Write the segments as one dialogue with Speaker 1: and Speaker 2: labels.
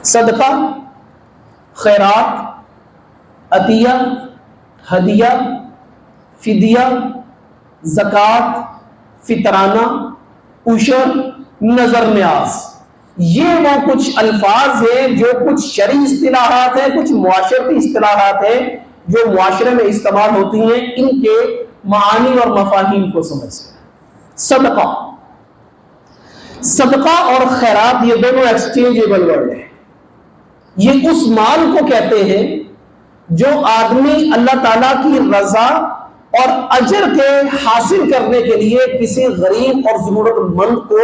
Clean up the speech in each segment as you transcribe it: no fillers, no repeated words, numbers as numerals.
Speaker 1: صدقہ، خیرات، عطیہ، ہدیہ، فدیہ، زکوٰۃ، فطرانہ، عشر، نظر نیاز، یہ وہ کچھ الفاظ ہیں جو کچھ شرعی اصطلاحات ہیں، کچھ معاشرتی اصطلاحات ہیں جو معاشرے میں استعمال ہوتی ہیں. ان کے معانی اور مفاہیم کو سمجھیں. صدقہ، صدقہ اور خیرات یہ دونوں ایکسچینجیبل ورڈ ہیں. یہ اس مال کو کہتے ہیں جو آدمی اللہ تعالیٰ کی رضا اور اجر کے حاصل کرنے کے لیے کسی غریب اور ضرورت مند کو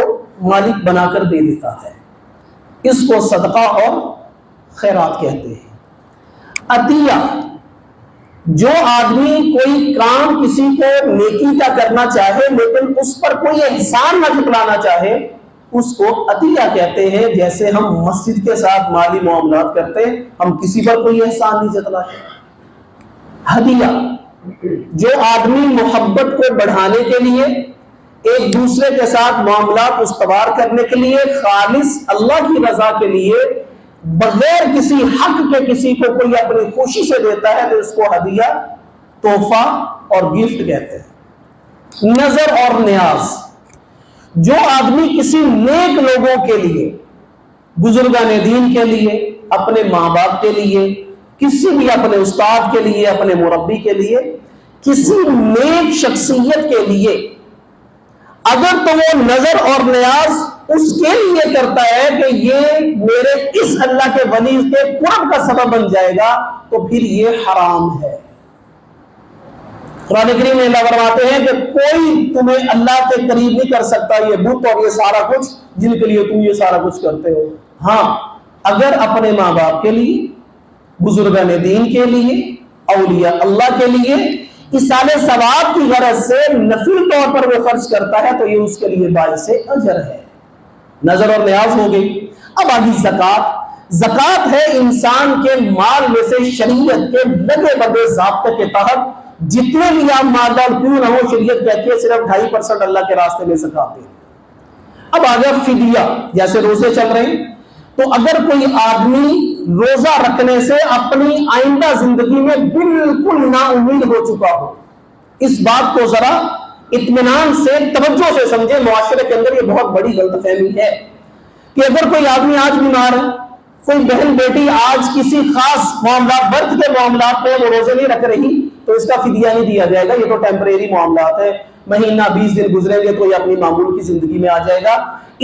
Speaker 1: مالک بنا کر دے دیتا ہے. اس کو صدقہ اور خیرات کہتے ہیں. عطیہ، جو آدمی کوئی کام کسی کو نیکی کا کرنا چاہے لیکن اس پر کوئی احسان نہ جتلانا چاہے، اس کو عطیہ کہتے ہیں. جیسے ہم مسجد کے ساتھ مالی معاملات کرتے ہیں، ہم کسی پر کوئی احسان نہیں جتلاتے. ہدیہ، جو آدمی محبت کو بڑھانے کے لیے، ایک دوسرے کے ساتھ معاملات استوار کرنے کے لیے، خالص اللہ کی رضا کے لیے، بغیر کسی حق کے کسی کو کوئی اپنی خوشی سے دیتا ہے تو اس کو ہدیہ، تحفہ اور گفٹ کہتے ہیں. نظر اور نیاز، جو آدمی کسی نیک لوگوں کے لیے، بزرگان دین کے لیے، اپنے ماں باپ کے لیے، کسی بھی اپنے استاد کے لیے، اپنے مربی کے لیے، کسی نیک شخصیت کے لیے، اگر تو وہ نظر اور نیاز اس کے لیے کرتا ہے کہ یہ میرے اس اللہ کے ولی کے قرب کا سبب بن جائے گا، تو پھر یہ حرام ہے. قرآن کریم میں اللہ فرماتے ہیں کہ کوئی تمہیں اللہ کے قریب نہیں کر سکتا، یہ بت اور یہ سارا کچھ جن کے لیے تم یہ سارا کچھ کرتے ہو. ہاں، اگر اپنے ماں باپ کے لیے، بزرگان دین کے لیے، اولیاء اللہ کے لیے ایصال ثواب کی غرض سے نفلی طور پر وہ خرچ کرتا ہے تو یہ اس کے لیے باعث اجر ہے. نظر اور نیاز ہو گئی. اب آگی زکوٰۃ. زکوٰۃ ہے انسان کے مال میں سے شریعت کے لگے بندے ضابطے کے تحت جتنے بھی آپ مالدار کیوں نہ ہو، شریعت کہتی ہے صرف 2.5% اللہ کے راستے میں زکوٰۃ دیں. اب آ گیا فدیہ. جیسے روزے چل رہے ہیں تو اگر کوئی آدمی روزہ رکھنے سے اپنی آئندہ زندگی میں بالکل نا امید ہو چکا ہو، اس بات کو ذرا اطمینان سے توجہ سے سمجھے. معاشرے کے اندر یہ بہت بڑی غلط فہمی ہے کہ اگر کوئی آدمی آج بیمار ہے، کوئی بہن بیٹی آج کسی خاص معاملات، برتھ کے معاملات میں وہ روزے نہیں رکھ رہی تو اس کا فدیہ نہیں دیا جائے گا، یہ تو ٹیمپریری معاملات ہے، مہینہ 20 دن گزریں گے تو یہ اپنی معمول کی زندگی میں آ جائے گا.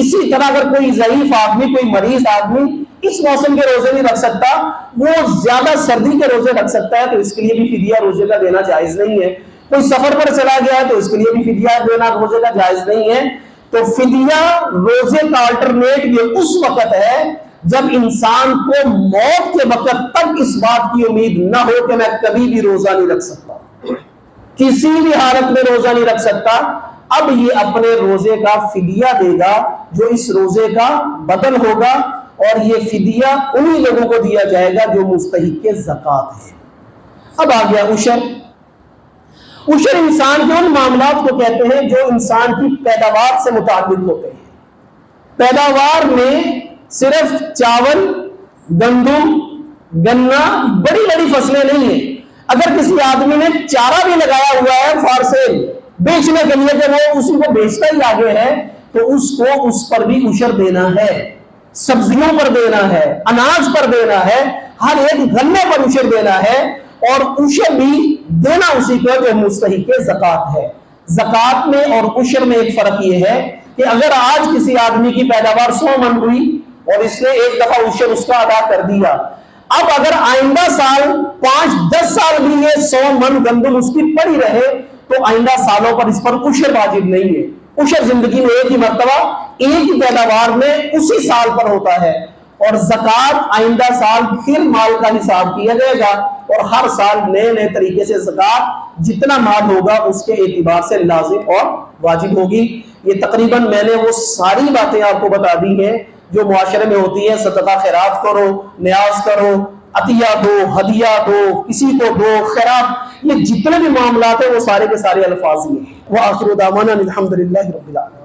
Speaker 1: اسی طرح اگر کوئی ضعیف آدمی، کوئی مریض آدمی اس موسم کے روزے نہیں رکھ سکتا، وہ زیادہ سردی کے روزے رکھ سکتا ہے تو اس کے لیے بھی فدیہ روزے کا دینا جائز نہیں ہے. کوئی سفر پر چلا گیا ہے تو اس کے لیے بھی فدیہ دینا روزے کا جائز نہیں ہے. تو فدیہ روزے کا الٹرنیٹ یہ اس وقت ہے جب انسان کو موت کے وقت تک اس بات کی امید نہ ہو کہ میں کبھی بھی روزہ نہیں رکھ سکتا، کسی بھی حالت میں روزہ نہیں رکھ سکتا. اب یہ اپنے روزے کا فدیہ دے گا جو اس روزے کا بدل ہوگا، اور یہ فدیہ انہی لوگوں کو دیا جائے گا جو مستحق زکوٰۃ ہے. اب آ گیا عشر. عشر انسان کے ان معاملات کو کہتے ہیں جو انسان کی پیداوار سے متعلق ہوتے ہیں. پیداوار میں صرف چاول، گندم، گنا، بڑی بڑی فصلیں نہیں ہیں. اگر کسی آدمی نے چارہ بھی لگایا ہوا ہے فار سیل، بیچنے کے لیے کہ وہ اسی کو بیچتا ہی آگے ہے، تو اس کو اس پر بھی عشر دینا ہے. سبزیوں پر دینا ہے، اناج پر دینا ہے، ہر ایک غلے پر عشر دینا ہے، اور عشر بھی دینا اسی کو جو مستحق زکوٰۃ ہے. زکوٰۃ میں اور عشر میں ایک فرق یہ ہے کہ اگر آج کسی آدمی کی پیداوار 100 من ہوئی اور اس نے ایک دفعہ عشر اس کا ادا کر دیا، اب اگر آئندہ سال 5-10 سال بھی یہ 100 من گندم اس کی پڑی رہے تو آئندہ سالوں پر اس پر عشر واجب نہیں ہے. عشر زندگی میں ایک ہی مرتبہ ایک ہی پیداوار میں اسی سال پر ہوتا ہے، اور زکوٰۃ آئندہ سال پھر مال کا حساب کیا جائے گا، اور ہر سال نئے نئے طریقے سے زکوٰۃ جتنا مال ہوگا اس کے اعتبار سے لازم اور واجب ہوگی. یہ تقریباً میں نے وہ ساری باتیں آپ کو بتا دی ہیں جو معاشرے میں ہوتی ہیں. صدقہ خیرات کرو، نیاز کرو، عطیہ دو، ہدیہ دو، کسی کو دو، خیرات، یہ جتنے بھی معاملات ہیں وہ سارے کے سارے الفاظ یہ ہیں. وآخر دعوانا الحمدللہ رب العالمین.